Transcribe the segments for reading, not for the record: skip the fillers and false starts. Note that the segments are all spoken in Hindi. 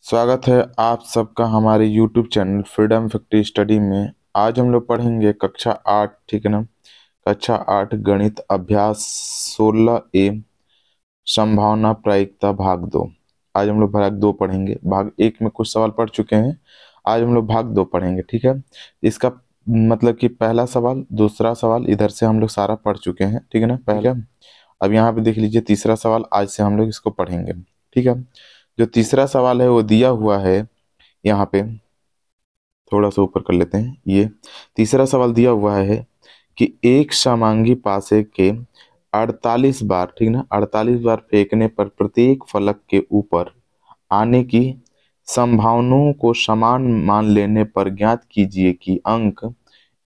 स्वागत है आप सबका हमारे YouTube channel freedom factory study में। आज हम लोग पढ़ेंगे कक्षा 8, ठीक है ना। कक्षा 8 गणित अभ्यास 16A संभावना प्रायिकता भाग 2। आज हम लोग भाग 2 पढ़ेंगे। भाग 1 में कुछ सवाल पढ़ चुके हैं, आज हम लोग भाग 2 पढ़ेंगे, ठीक है। इसका मतलब कि पहला सवाल दूसरा सवाल इधर से हम लोग सारा पढ़ चुके हैं, ठीक है ना। पहले अब यहाँ पे देख लीजिए तीसरा सवाल आज से हम लोग इसको पढ़ेंगे, ठीक है। जो तीसरा सवाल है वो दिया हुआ है यहाँ पे, थोड़ा सा ऊपर कर लेते हैं। ये तीसरा सवाल दिया हुआ है कि एक समांगी पासे के 48 बार, ठीक ना, 48 बार फेंकने पर प्रत्येक फलक के ऊपर आने की संभावनाओं को समान मान लेने पर ज्ञात कीजिए कि अंक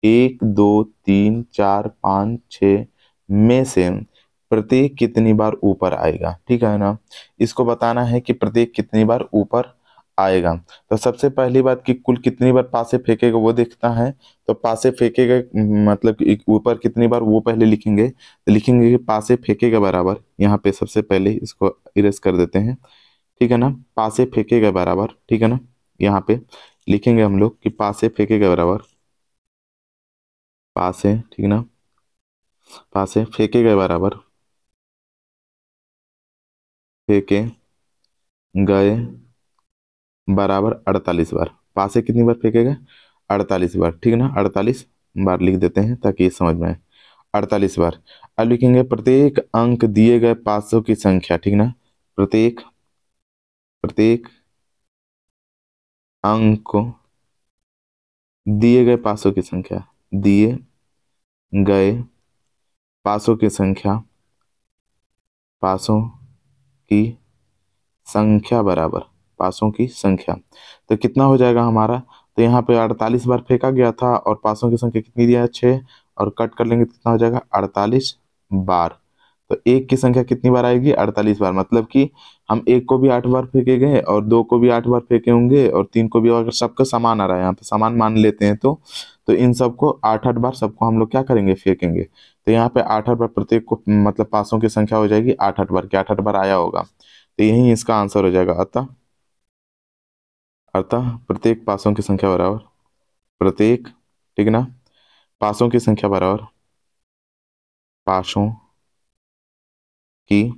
1, 2, 3, 4, 5, 6 में से प्रत्येक कितनी बार ऊपर आएगा, ठीक है ना। इसको बताना है कि प्रत्येक कितनी बार ऊपर आएगा। तो सबसे पहली बात कि कुल कितनी बार पासे फेंकेगा वो देखता है। तो पासे फेंकेगा मतलब कि ऊपर कितनी बार वो पहले लिखेंगे। तो लिखेंगे कि पासे फेंकेगा बराबर, यहाँ पे सबसे पहले इसको इरेज कर देते हैं, ठीक है ना। पासे फेंकेगा बराबर, ठीक है ना, यहाँ पे लिखेंगे हम लोग कि पासे फेंकेगा बराबर पासे, ठीक ना, पासे फेंकेगा बराबर फेंके गए बराबर 48 बार। पासे कितनी बार फेंकेगा? 48 बार, ठीक ना। 48 बार लिख देते हैं ताकि ये समझ में आए। 48 बार। अब लिखेंगे प्रत्येक अंक दिए गए पासों की संख्या, ठीक ना। प्रत्येक प्रत्येक अंक को दिए गए पासों की संख्या, दिए गए पासों की संख्या, पासों की संख्या बराबर पासों की संख्या। तो कितना हो जाएगा हमारा? तो यहाँ पे 48 बार फेंका गया था और पासों की संख्या कितनी दिया है? 6, और कट कर लेंगे तो कितना हो जाएगा? 48 बार। तो एक की संख्या कितनी बार आएगी? 48 बार। मतलब कि हम एक को भी 8 बार फेंके गए और 2 को भी 8 बार फेंके होंगे और 3 को भी, अगर सबका समान आ रहा है, यहाँ पे समान मान लेते हैं तो इन सबको 8-8 बार सबको हम लोग क्या करेंगे? फेंकेंगे। तो यहाँ पे 8-8 बार प्रत्येक को, मतलब पासों की संख्या हो जाएगी 8-8 बार, क्या 8-8 बार आया होगा। तो यही इसका आंसर हो जाएगा। अतः अतः प्रत्येक पासों की संख्या बराबर प्रत्येक, ठीक ना, पासों की संख्या बराबर पासों की,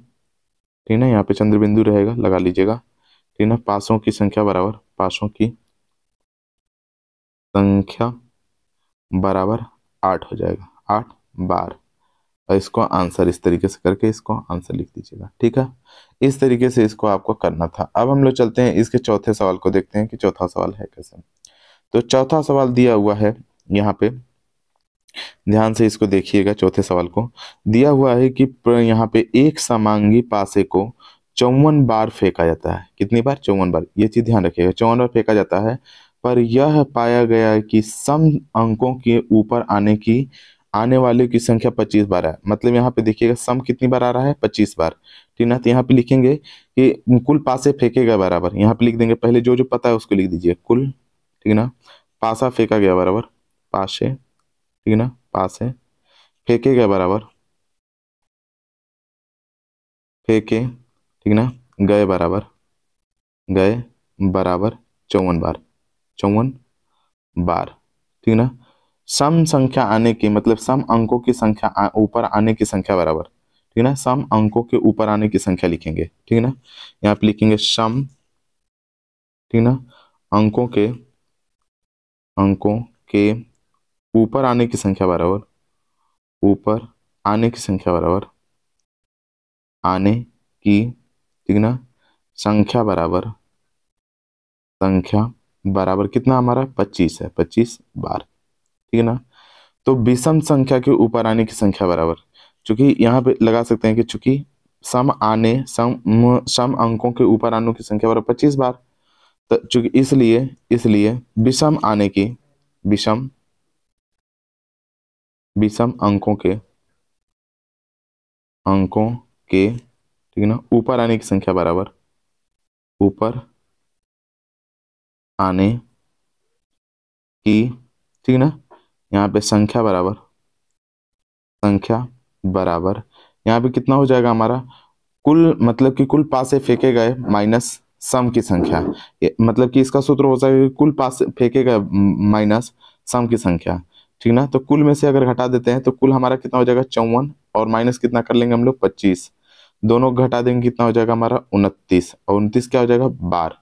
ठीक ना, यहाँ पे चंद्र बिंदु रहेगा, लगा लीजिएगा, ठीक ना। पासों की संख्या बराबर पासों की संख्या बराबर 8 हो जाएगा, 8 बार। और इसको आंसर इस तरीके से करके इसको आंसर लिख दीजिएगा, ठीक है। इस तरीके से इसको आपको करना था। अब हम लोग चलते हैं इसके चौथे सवाल को, देखते हैं कि चौथा सवाल है कैसे। तो चौथा सवाल दिया हुआ है यहाँ पे, ध्यान से इसको देखिएगा। चौथे सवाल को दिया हुआ है कि यहाँ पे एक समांगी पासे को 54 बार फेंका जाता है। कितनी बार? 54 बार। ये चीज ध्यान रखिएगा, 54 बार फेंका जाता है, पर यह पाया गया है कि सम अंकों के ऊपर आने वाले की संख्या 25 बार है। मतलब यहाँ पे देखिएगा सम कितनी बार आ रहा है? 25 बार, ठीक ना। तो यहाँ पे लिखेंगे कि कुल पासे फेंकेगा बराबर, यहाँ पे लिख देंगे पहले जो जो पता है उसको लिख दीजिए, कुल, ठीक ना। पासा फेंका गया बराबर पासे, ठीक ना, पास है, फेंके गए बराबर फेंके, ठीक ना, गए बराबर 54 बार, 54 बार, ठीक ना। सम संख्या आने की, मतलब सम अंकों की संख्या ऊपर आने की संख्या बराबर, ठीक ना, सम अंकों के ऊपर आने की संख्या लिखेंगे, ठीक ना। यहाँ पे लिखेंगे सम, ठीक ना, अंकों के अंकों के ऊपर आने की संख्या बराबर ऊपर आने की संख्या बराबर आने की, ठीक ना, संख्या बराबर कितना हमारा? 25 है, 25 बार, ठीक है ना। तो विषम संख्या के ऊपर आने की संख्या बराबर, चूंकि यहाँ पे लगा सकते हैं कि चूंकि सम अंकों के ऊपर आने की संख्या बराबर 25 बार, तो चूंकि इसलिए इसलिए विषम आने की विषम विषम अंकों के, ठीक है ना, ऊपर आने की संख्या बराबर ऊपर आने की, ठीक है ना, यहाँ पे संख्या बराबर यहाँ पे कितना हो जाएगा हमारा? कुल, मतलब कि कुल पासे फेंके गए माइनस सम की संख्या। मतलब कि इसका सूत्र हो जाएगा कुल पास फेंकेगा माइनस सम की संख्या, ठीक ना। तो कुल में से अगर घटा देते हैं तो कुल हमारा कितना हो जाएगा 54, और माइनस कितना कर लेंगे हम लोग 25, दोनों घटा देंगे कितना हो जाएगा हमारा 29, और 29 क्या हो जाएगा बार,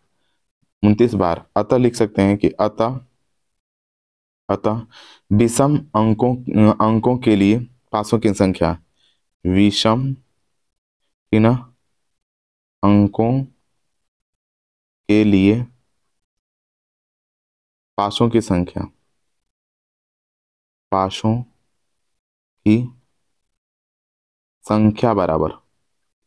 29 बार। अतः लिख सकते हैं कि अतः अतः विषम अंकों के लिए पासों की संख्या, विषम है ना अंकों के लिए पासों की संख्या, पासों की संख्या बराबर,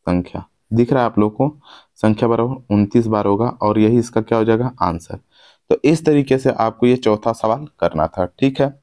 संख्या दिख रहा है आप लोग को, संख्या बराबर 29 बार होगा, और यही इसका क्या हो जाएगा आंसर। तो इस तरीके से आपको ये चौथा सवाल करना था, ठीक है।